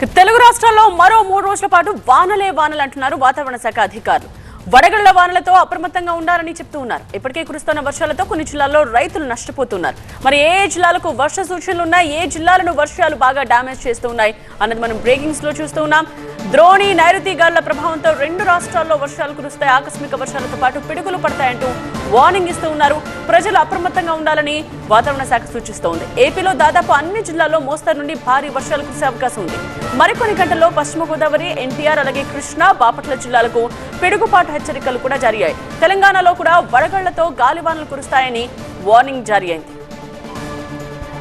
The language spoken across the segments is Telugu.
తెలుగు రాష్ట్రాల్లో మరో 3 రోజుల పాటు వానలే వానలు అంటున్నారు వాతావరణ శాఖ అధికారులు. వడగళ్ల వానలతో అప్రమత్తంగా ఉండాలని చెప్తూ ఉన్నారు. ఇప్పటికే కురుస్తున్న వర్షాలతో కొన్ని జిల్లాల్లో రైతులు నష్టపోతున్నారు. మరి ఏ జిల్లాలకు వర్ష సూచనలు ఉన్నాయి, ఏ జిల్లాలను వర్షాలు బాగా డ్యామేజ్ చేస్తూ ఉన్నాయి అన్నది మనం బ్రేకింగ్స్ లో చూస్తూ ఉన్నాం. ద్రోణి నైరుతి గాలుల ప్రభావంతో 2 రాష్ట్రాల్లో వర్షాలు కురుస్తాయి. ఆకస్మిక వర్షాలతో పాటు పిడుగులు పడతాయంటూ వార్నింగ్ ఇస్తూ ఉన్నారు. ప్రజలు అప్రమత్తంగా ఉండాలని వాతావరణ శాఖ సూచిస్తోంది. ఏపీలో దాదాపు అన్ని జిల్లాల్లో మోస్తరు నుండి భారీ వర్షాలు కురిసే అవకాశం ఉంది. మరికొన్ని గంటల్లో పశ్చిమ గోదావరి, ఎన్టీఆర్ అలాగే కృష్ణా, బాపట్ల జిల్లాలకు పిడుగుపాటు హెచ్చరికలు కూడా జారీ అయ్యాయి. తెలంగాణలో కూడా వడగళ్లతో గాలివానలు కురుస్తాయని వార్నింగ్ జారీ అయింది.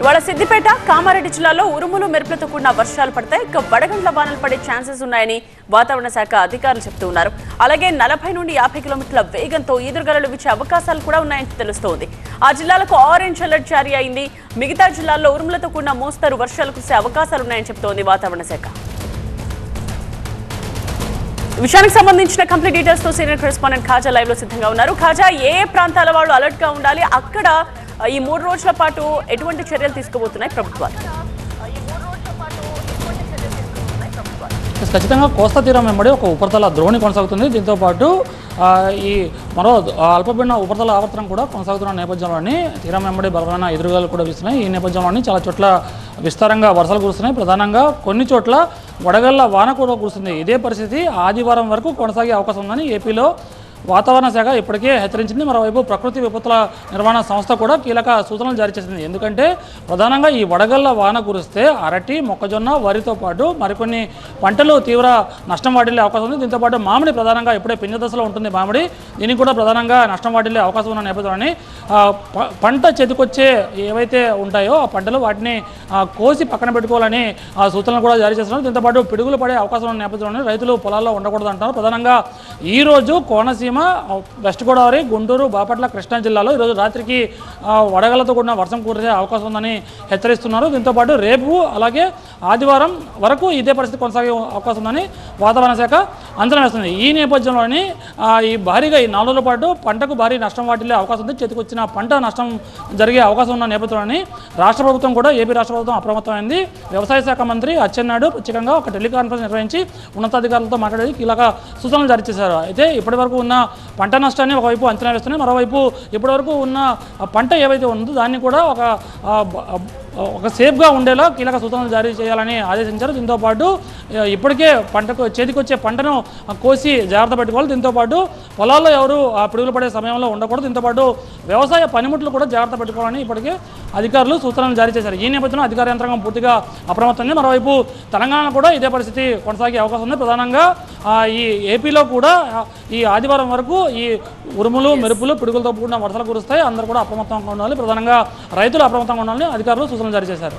ఇవాళ సిద్దిపేట, కామారెడ్డి జిల్లాలో ఉరుములు మెరుపులతో కూడిన వర్షాలు పడతాయి. ఇక వడగండ్ల వానలు పడే ఛాన్సెస్ ఉన్నాయని వాతావరణ శాఖ అధికారులు చెప్తూ ఉన్నారు. అలాగే 40 నుండి 50 కిలోమీటర్ల వేగంతో ఈదురుగాలులు వీచే అవకాశాలు కూడా ఉన్నాయని తెలుస్తోంది. ఆ జిల్లాలకు ఆరెంజ్ అలర్ట్ జారీ అయింది. మిగతా జిల్లాల్లో ఉరుములతో కూడిన మోస్తరు వర్షాలు కురిసే అవకాశాలు ఉన్నాయని చెప్తోంది వాతావరణ శాఖ. విషయానికి సంబంధించిన కంప్లీట్ డీటెయిల్స్ తో సీనియర్ కరెస్పాండెంట్ ఖాజా లైవ్ లో సిద్ధంగా ఉన్నారు. ఖాజా, ఏ ప్రాంతాల వాళ్ళు అలర్ట్ గా ఉండాలి? అక్కడ ఈ 3 రోజుల పాటు ఎటువంటి చర్యలు తీసుకోబోతున్నాయి ప్రభుత్వాలు? ఖచ్చితంగా కోస్తా తీరం వెంబడి ఒక ఉపరితల ద్రోణి కొనసాగుతుంది. దీంతో పాటు ఈ మరో అల్పపీడన ఉపరితల ఆవర్తనం కూడా కొనసాగుతున్న నేపథ్యంలోని తీరం వెంబడి బలమైన ఎదురుగాలు కూడా వీస్తున్నాయి. ఈ నేపథ్యంలోని చాలా చోట్ల విస్తారంగా వర్షాలు కురుస్తున్నాయి. ప్రధానంగా కొన్ని చోట్ల వడగళ్ల వాన కూడా కురుస్తుంది. ఇదే పరిస్థితి ఆదివారం వరకు కొనసాగే అవకాశం ఉందని ఏపీలో వాతావరణ శాఖ ఇప్పటికే హెచ్చరించింది. మరోవైపు ప్రకృతి విపత్తుల నిర్వహణ సంస్థ కూడా కీలక సూచనలు జారీ చేసింది. ఎందుకంటే ప్రధానంగా ఈ వడగళ్ల వాన కురిస్తే అరటి, మొక్కజొన్న, వరితో పాటు మరికొన్ని పంటలు తీవ్ర నష్టం వాటిల్లే అవకాశం ఉంది. దీంతో పాటు మామిడి ప్రధానంగా ఇప్పుడే పింజ దశలో ఉంటుంది మామిడి. దీనికి కూడా ప్రధానంగా నష్టం వాటిల్లే అవకాశం ఉన్న నేపథ్యంలోని పంట చేతికొచ్చే ఏవైతే ఉంటాయో ఆ పంటలు వాటిని కోసి పక్కన పెట్టుకోవాలని సూచనలు కూడా జారీ చేస్తున్నారు. దీంతో పాటు పిడుగులు పడే అవకాశం ఉన్న నేపథ్యంలోని రైతులు పొలాల్లో ఉండకూడదు అంటారు. ప్రధానంగా ఈరోజు కోనసీమ, వెస్ట్ గోదావరి, గుంటూరు, బాపట్ల, కృష్ణా జిల్లాలో ఈరోజు రాత్రికి వడగళ్లతో కూడిన వర్షం కురిసే అవకాశం ఉందని హెచ్చరిస్తున్నారు. దీంతోపాటు రేపు అలాగే ఆదివారం వరకు ఇదే పరిస్థితి కొనసాగే అవకాశం ఉందని వాతావరణ శాఖ అంచనా వేస్తుంది. ఈ నేపథ్యంలోని ఈ భారీగా ఈ 4 రోజుల పాటు పంటకు భారీ నష్టం వాటిల్లే అవకాశం ఉంది. చేతికొచ్చిన పంట నష్టం జరిగే అవకాశం ఉన్న నేపథ్యంలోని రాష్ట్ర ప్రభుత్వం కూడా ఏపీ రాష్ట్ర ప్రభుత్వం అప్రమత్తమైంది. వ్యవసాయ శాఖ మంత్రి అచ్చెన్నాయుడు ప్రత్యేకంగా ఒక టెలికాన్ఫరెన్స్ నిర్వహించి ఉన్నతాధికారులతో మాట్లాడి కీలక సూచనలు జారీ చేశారు. అయితే ఇప్పటివరకు ఉన్న పంట నష్టాన్ని ఒకవైపు అంచనా వేస్తున్నాయి. మరోవైపు ఇప్పటివరకు ఉన్న పంట ఏవైతే ఉందో దాన్ని కూడా ఒక సేఫ్గా ఉండేలా కీలక సూచనలు జారీ చేయాలని ఆదేశించారు. దీంతోపాటు ఇప్పటికే పంటకు చేతికొచ్చే పంటను కోసి జాగ్రత్త పెట్టుకోవాలి. దీంతోపాటు పొలాల్లో ఎవరు పిడుగులు పడే సమయంలో ఉండకూడదు. దీంతోపాటు వ్యవసాయ పనిముట్లు కూడా జాగ్రత్త పెట్టుకోవాలని ఇప్పటికే అధికారులు సూచనలు జారీ చేశారు. ఈ నేపథ్యంలో అధికార యంత్రాంగం పూర్తిగా అప్రమత్తంగా. మరోవైపు తెలంగాణ కూడా ఇదే పరిస్థితి కొనసాగే అవకాశం ఉంది. ప్రధానంగా ఈ ఏపీలో కూడా ఈ ఆదివారం వరకు ఈ ఉరుములు, మెరుపులు, పిడుగులతో కూడిన వర్షాలు కురుస్తాయి. అందరూ కూడా అప్రమత్తంగా ఉండాలి. ప్రధానంగా రైతులు అప్రమత్తంగా ఉండాలని అధికారులు సూచనలు జారీ చేశారు.